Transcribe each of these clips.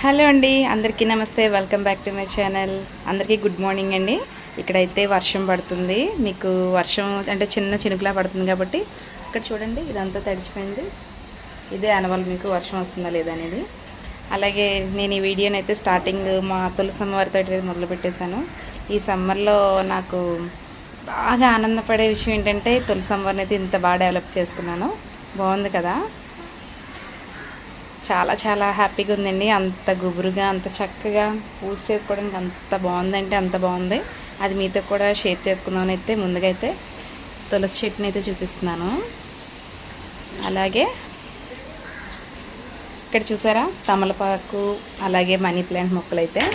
Hello అండి, అందరికీ నమస్తే. Welcome back to my channel. అందరికీ గుడ్ మార్నింగ్ అండి. ఇక్కడైతే వర్షం పడుతుంది. మీకు వర్షం అంటే చిన్న చినుకులా పడుతుంది కాబట్టి ఇక్కడ చూడండి, ఇదంతా తడిచిపోయింది. ఇదే అనవాలి మీకు వర్షం వస్తుందా లేదా అనేది. అలాగే నేను ఈ వీడియోని అయితే స్టార్టింగ్ మా తులసమ్మ వారితో అయితే మొదలు పెట్టేశాను. ఈ సమ్మర్లో నాకు బాగా ఆనందపడే విషయం ఏంటంటే తులసమ్మ వారిని అయితే ఇంత బాగా డెవలప్ చేసుకున్నాను. బాగుంది కదా, చాలా చాలా హ్యాపీగా ఉందండి. అంత గుబురుగా అంత చక్కగా పూజ చేసుకోవడానికి అంత బాగుందంటే అంత బాగుంది. అది మీతో కూడా షేర్ చేసుకుందామని అయితే ముందుగా అయితే తులసి చెట్టుని అయితే చూపిస్తున్నాను. అలాగే ఇక్కడ చూసారా తమలపాకు, అలాగే మనీ ప్లాంట్ మొక్కలు అయితే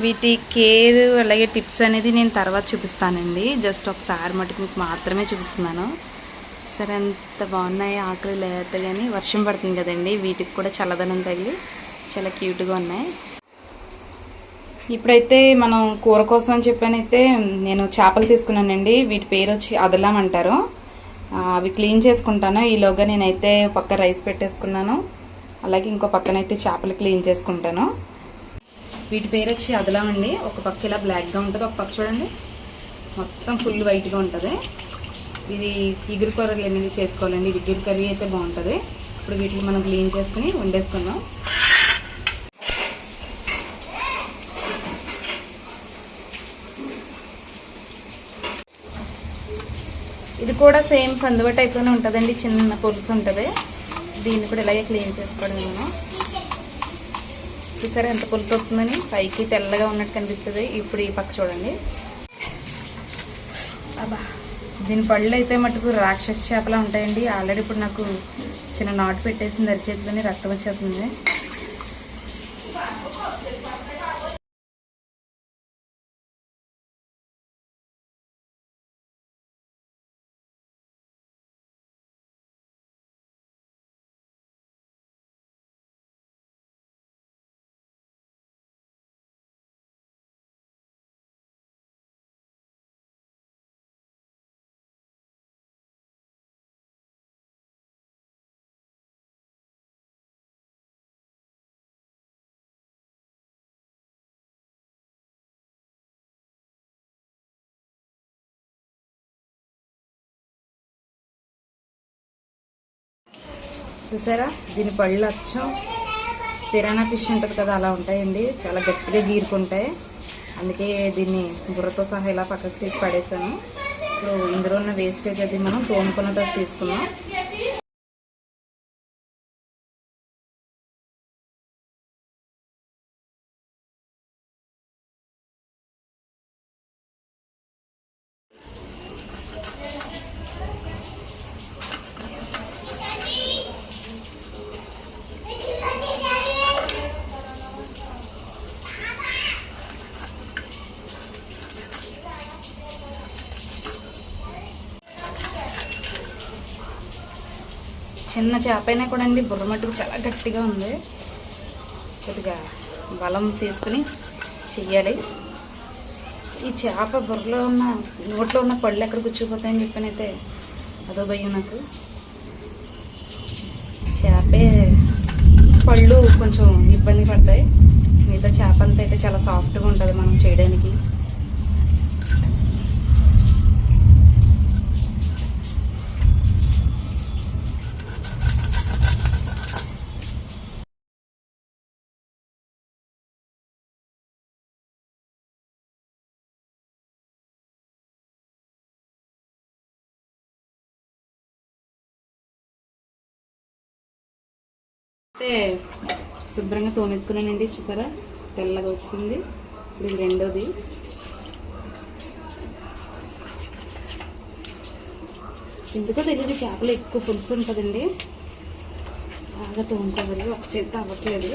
వీటి కేర్ అలాగే టిప్స్ అనేది నేను తర్వాత చూపిస్తానండి. జస్ట్ ఒకసారి మటుకు మీకు మాత్రమే చూపిస్తున్నాను. సరే, ఎంత బాగున్నాయి ఆకులు లేత, కానీ వర్షం పడుతుంది కదండి, వీటికి కూడా చల్లదనం తగిలి చాలా క్యూట్గా ఉన్నాయి. ఇప్పుడైతే మనం కూర కోసం అని చెప్పానైతే నేను చేపలు తీసుకున్నానండి. వీటి పేరు వచ్చి అదలాం అంటారు. అవి క్లీన్ చేసుకుంటాను. ఈలోగా నేనైతే పక్క రైస్ పెట్టేసుకున్నాను. అలాగే ఇంకో పక్కనైతే చేపలు క్లీన్ చేసుకుంటాను. వీటి పేరు వచ్చి అదలాం అండి. ఒక పక్క ఇలా బ్లాక్గా ఉంటుంది, ఒక పక్క చూడండి మొత్తం ఫుల్ వైట్గా ఉంటుంది. ఇది ఇగురు కూరలు అనేది చేసుకోవాలండి. ఇగురు కర్రీ అయితే బాగుంటుంది. ఇప్పుడు వీటిని మనం క్లీన్ చేసుకుని వండేసుకుందాం. ఇది కూడా సేమ్ కందువ టైప్లోనే ఉంటుందండి, చిన్న పులుసు ఉంటుంది. దీన్ని కూడా ఇలాగే క్లీన్ చేసుకోవడం. మనం చూసారా ఎంత పులుసు వస్తుందని, పైకి తెల్లగా ఉన్నట్టు కనిపిస్తుంది. ఇప్పుడు ఈ పక్క చూడండి, అబ్బా దీని పళ్ళు అయితే మటుకు రాక్షస చేపలా ఉంటాయండి. ఆల్రెడీ ఇప్పుడు నాకు చిన్న నాటు పెట్టేసింది, అరిచేతిలోనే రక్తం వచ్చేస్తుంది. చూసారా దీని పళ్ళు అచ్చం పిరానా ఫిష్ ఉంటుంది కదా, అలా ఉంటాయండి. చాలా గట్టిగా గీరుకుంటాయి. అందుకే దీన్ని బుర్రతో సహా ఇలా పక్కకు తీసి పడేసాను. ఇప్పుడు ఇందులో ఉన్న వేస్టేజ్ అది మనం తోముకున్న తర్వాత తీసుకున్నాం. చిన్న చేప అయినా కూడా అండి బుర్ర మట్టుకు చాలా గట్టిగా ఉంది. కొద్దిగా బలం తీసుకుని చెయ్యాలి. ఈ చేప బుర్రలో ఉన్న నోట్లో ఉన్న పళ్ళు ఎక్కడ కూర్చుకుపోతాయని చెప్పనైతే అదో భయం నాకు. చేపే పళ్ళు కొంచెం ఇబ్బంది పడతాయి. మిగతా చేప అంతా అయితే చాలా సాఫ్ట్గా ఉంటుంది మనం చేయడానికి. అయితే శుభ్రంగా తోమేసుకున్నానండి. చూసారా తెల్లగా వస్తుంది. ఇప్పుడు ఇది రెండోది. ఎందుకో తెలియదు చేపలు ఎక్కువ పులుసు ఉంటుందండి. బాగా తోముకోవాలి, ఒక చేత అవ్వట్లేదు.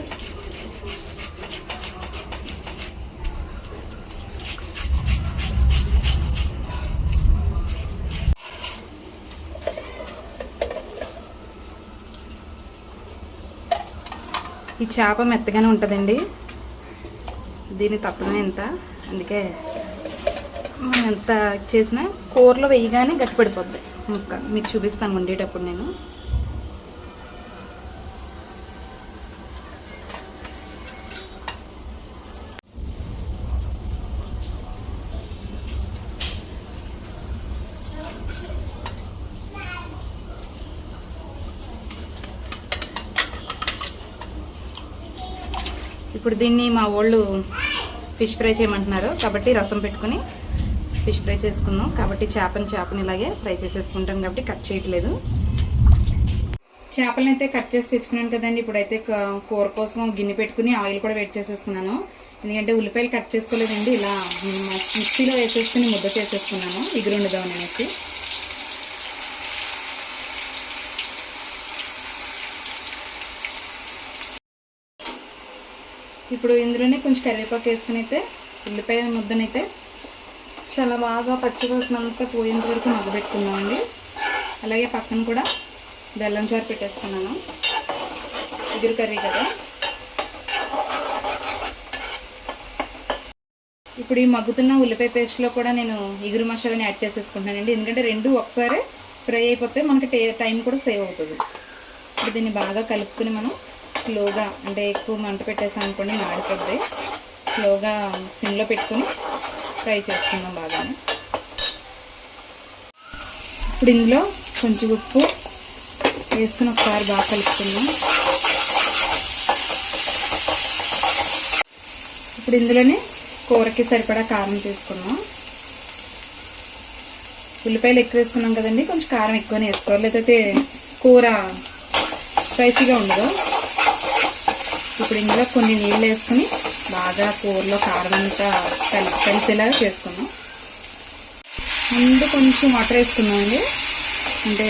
ఈ చేప మెత్తగానే ఉంటుందండి. దీని తత్వమే ఎంత, అందుకే మనం ఎంత చేసినా కూరలో వేయగానే గట్టిపడిపోద్ది ముక్క. మీకు చూపిస్తాను వండేటప్పుడు నేను. ఇప్పుడు దీన్ని మా వాళ్ళు ఫిష్ ఫ్రై చేయమంటున్నారు కాబట్టి రసం పెట్టుకుని ఫిష్ ఫ్రై చేసుకుందాం. కాబట్టి చేపని ఇలాగే ఫ్రై చేసేసుకుంటాను కాబట్టి కట్ చేయట్లేదు. చేపలను అయితే కట్ చేసి తెచ్చుకున్నాను కదండి. ఇప్పుడైతే కూర కోసం గిన్నె పెట్టుకుని ఆయిల్ కూడా వేడి చేసేసుకున్నాను. ఎందుకంటే ఉల్లిపాయలు కట్ చేసుకోలేదండి, ఇలా మిక్సీలో వేసేసుకుని ముద్ద చేసేసుకున్నాను ఇగురు వండుదాం అనేసి. ఇప్పుడు ఇందులోనే కొంచెం కరివేపాకు వేసుకుని అయితే ఉల్లిపాయ ముద్దనైతే చాలా బాగా పచ్చివాసనంతా పోయేంత వరకు మగ్గబెట్టుకున్నామండి. అలాగే పక్కన కూడా బెల్లం చారు పెట్టేసుకున్నాను, ఇగురు కర్రీ కదా. ఇప్పుడు ఈ మగ్గుతున్న ఉల్లిపాయ పేస్ట్లో కూడా నేను ఇగురు మసాలాని యాడ్ చేసేసుకుంటానండి. ఎందుకంటే రెండు ఒకసారి ఫ్రై అయిపోతే మనకి టైం కూడా సేవ్ అవుతుంది. ఇప్పుడు దీన్ని బాగా కలుపుకుని మనం స్లోగా, అంటే ఎక్కువ మంట పెట్టేసాం అనుకోండి మాడిపోద్ది, స్లోగా సిమ్లో పెట్టుకుని ఫ్రై చేసుకుందాం బాగానే. ఇప్పుడు ఇందులో కొంచెం ఉప్పు వేసుకుని ఒకసారి బాగా కలుపుకుందాం. ఇప్పుడు ఇందులోనే కూరకి సరిపడా కారం తీసుకున్నాం. ఉల్లిపాయలు ఎక్కువ వేసుకున్నాం కదండి, కొంచెం కారం ఎక్కువనే వేసుకోవాలి, లేకపోతే కూర స్పైసీగా ఉండదు. ఇప్పుడు ఇందులో కొన్ని నీళ్ళు వేసుకుని బాగా కూరలో కారం అంతా కలిసేలా చేసుకున్నాం. ముందు కొంచెం వాటర్ వేసుకున్నామండి, అంటే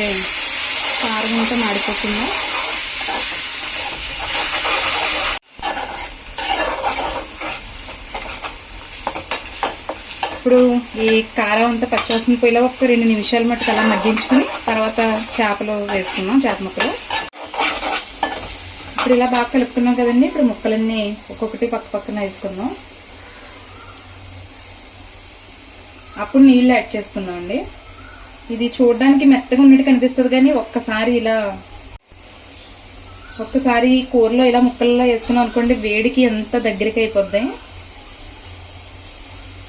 కారం అంతా మాడిపోకుండా. ఇప్పుడు ఈ కారం అంతా పచ్చివాసన పోయేలా ఒక 2 నిమిషాల మట్టుకు అలా మగ్గించుకుని తర్వాత చేపలు వేసుకున్నాం, చేప ముక్కలు. ఇప్పుడు ఇలా బాగా కలుపుకున్నాం కదండి. ఇప్పుడు ముక్కలన్నీ ఒక్కొక్కటి పక్కన వేసుకుందాం. అప్పుడు నీళ్ళు యాడ్ చేసుకుందాం అండి. ఇది చూడడానికి మెత్తగా ఉన్నట్టు కనిపిస్తుంది కానీ ఒక్కసారి కూరలో ఇలా ముక్కల్లో వేసుకున్నాం అనుకోండి, వేడికి ఎంత దగ్గరికి అయిపోద్ది.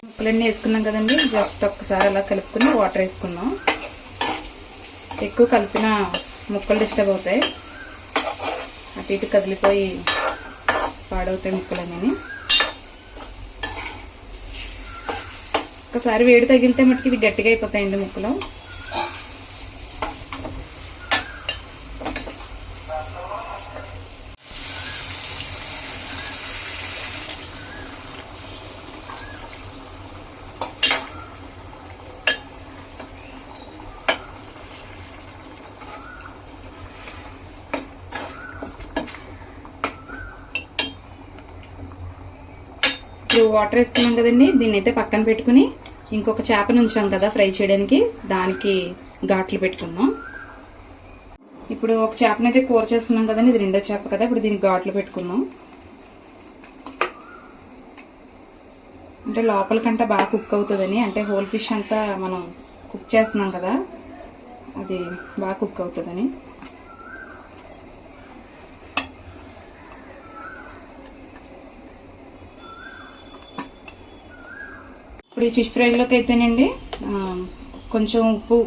ముక్కలన్నీ వేసుకున్నాం కదండి, జస్ట్ ఒక్కసారి అలా కలుపుకుని వాటర్ వేసుకున్నాం. ఎక్కువ కలిపిన ముక్కలు డిస్టర్బ్ అవుతాయి, అటు ఇటు కదిలిపోయి పాడవుతాయి ముక్కలన్నీ. ఒకసారి వేడి తగిలితే మటుకు ఇవి గట్టిగా అయిపోతాయండి ముక్కలు. ఇప్పుడు వాటర్ వేసుకున్నాం కదండి, దీన్ని అయితే పక్కన పెట్టుకుని ఇంకొక చేపను ఉంచాం కదా ఫ్రై చేయడానికి, దానికి ఘాట్లు పెట్టుకుందాం. ఇప్పుడు ఒక చేపనైతే కూర చేసుకున్నాం కదండి, ఇది రెండో చేప కదా, ఇప్పుడు దీనికి ఘాట్లు పెట్టుకుందాం. అంటే లోపలికంటే బాగా కుక్ అవుతుందని, అంటే హోల్ ఫిష్ అంతా మనం కుక్ చేస్తున్నాం కదా, అది బాగా కుక్ అవుతుందని. ఇప్పుడు ఈ ఫిష్ ఫ్రైలోకి అయితేనండి కొంచెం ఉప్పు,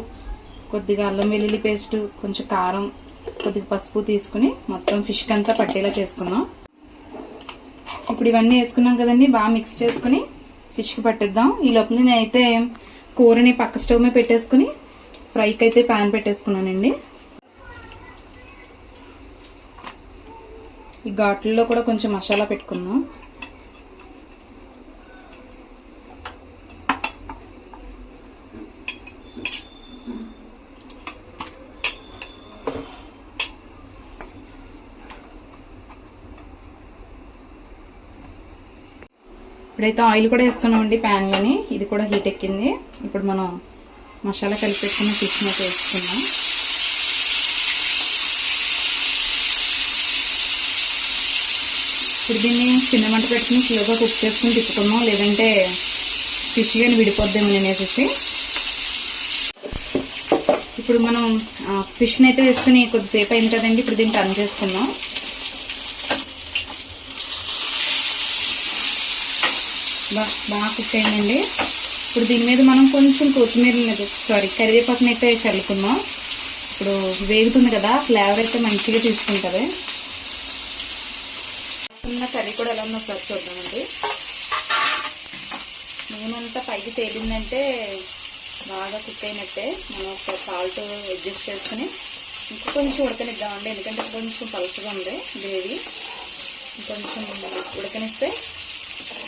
కొద్దిగా అల్లం వెల్లుల్లి పేస్ట్, కొంచెం కారం, కొద్దిగా పసుపు తీసుకుని మొత్తం ఫిష్కి అంతా పట్టేలా చేసుకుందాం. ఇప్పుడు ఇవన్నీ వేసుకున్నాం కదండి, బాగా మిక్స్ చేసుకుని ఫిష్కి పట్టిద్దాం. ఈ లోపల నేనైతే కూరని పక్క స్టవ్ మీద పెట్టేసుకుని ఫ్రైకి అయితే ప్యాన్ పెట్టేసుకున్నానండి. ఈ ఘాట్లలో కూడా కొంచెం మసాలా పెట్టుకుందాం. ఇప్పుడైతే ఆయిల్ కూడా వేసుకున్నామండి ప్యాన్లోని, ఇది కూడా హీట్ ఎక్కింది. ఇప్పుడు మనం మసాలా కలిపి పెట్టుకున్న ఫిష్ మీద వేసుకున్నాం. ఇప్పుడు దీన్ని చిన్న మంట పెట్టుకుని స్లోగా కుక్ చేసుకుని తిప్పుకున్నాం, లేదంటే ఫిష్ కానీ విడిపోద్దేమో అనేసి. ఇప్పుడు మనం ఫిష్ని అయితే వేసుకుని కొద్దిసేపు అయింది కదండి, ఇప్పుడు దీన్ని టర్న్ చేసుకున్నాం. బాగా కుక్ అయిందండి. ఇప్పుడు దీని మీద మనం కొంచెం కరివేపాకుని అయితే చల్లుకుందాం. ఇప్పుడు వేగుతుంది కదా, ఫ్లేవర్ అయితే మంచిగా తీసుకుంటుంది. చేసుకున్న కర్రీ కూడా ఎలా ఉందో ఒకసారి చూద్దామండి. నూనె అంతా పైకి తేలిందంటే బాగా కుక్ అయినట్టే. మనం ఒకసారి సాల్ట్ అడ్జస్ట్ చేసుకుని ఇంకా కొంచెం ఉడకనిద్దామండి, ఎందుకంటే కొంచెం పలుచగా ఉంది గ్రేవీ. కొంచెం ఉడకనిస్తే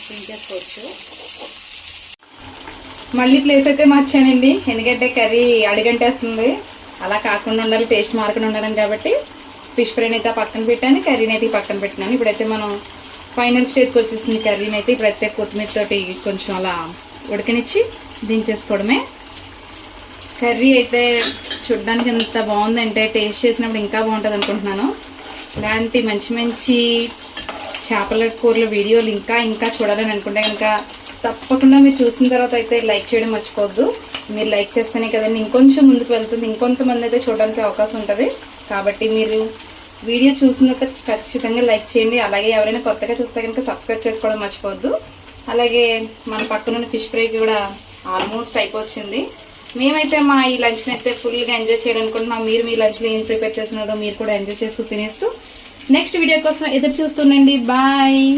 దించేసుకోవచ్చు. మళ్ళీ ప్లేస్ అయితే మార్చానండి, ఎందుకంటే కర్రీ అడిగంటేస్తుంది. అలా కాకుండా ఉండాలి, టేస్ట్ మారకుండా ఉండాలని కాబట్టి ఫిష్ ఫ్రైని అయితే పక్కన పెట్టాను, కర్రీని అయితే పక్కన పెట్టినాను. ఇప్పుడైతే మనం ఫైనల్ స్టేజ్కి వచ్చేసింది కర్రీని అయితే. ఇప్పుడైతే కొత్తిమీర తోటి కొంచెం అలా ఉడకనిచ్చి దించేసుకోవడమే. కర్రీ అయితే చూడడానికి ఎంత బాగుందంటే టేస్ట్ చేసినప్పుడు ఇంకా బాగుంటుంది అనుకుంటున్నాను. ఇలాంటి మంచి మంచి చేపల కూరల వీడియోలు ఇంకా చూడాలని అనుకుంటే ఇంకా తప్పకుండా మీరు చూసిన తర్వాత అయితే లైక్ చేయడం మర్చిపోవద్దు. మీరు లైక్ చేస్తేనే కదండి ఇంకొంచెం ముందుకు వెళ్తుంది, ఇంకొంతమంది అయితే చూడడానికి అవకాశం ఉంటుంది. కాబట్టి మీరు వీడియో చూసిన తర్వాత ఖచ్చితంగా లైక్ చేయండి. అలాగే ఎవరైనా కొత్తగా చూస్తే కనుక సబ్స్క్రైబ్ చేసుకోవడం మర్చిపోవద్దు. అలాగే మన పక్కనున్న ఫిష్ ఫ్రై కూడా ఆల్మోస్ట్ అయిపోయింది. మేమైతే మా ఈ లంచ్ని అయితే ఫుల్గా ఎంజాయ్ చేయాలనుకుంటున్నాం. మీరు మీ లంచ్లో ఏం ప్రిపేర్ చేస్తున్నారో మీరు కూడా ఎంజాయ్ చేస్తూ తినేస్తూ నెక్స్ట్ వీడియో కోసం ఎదురు చూస్తుండండి. బాయ్.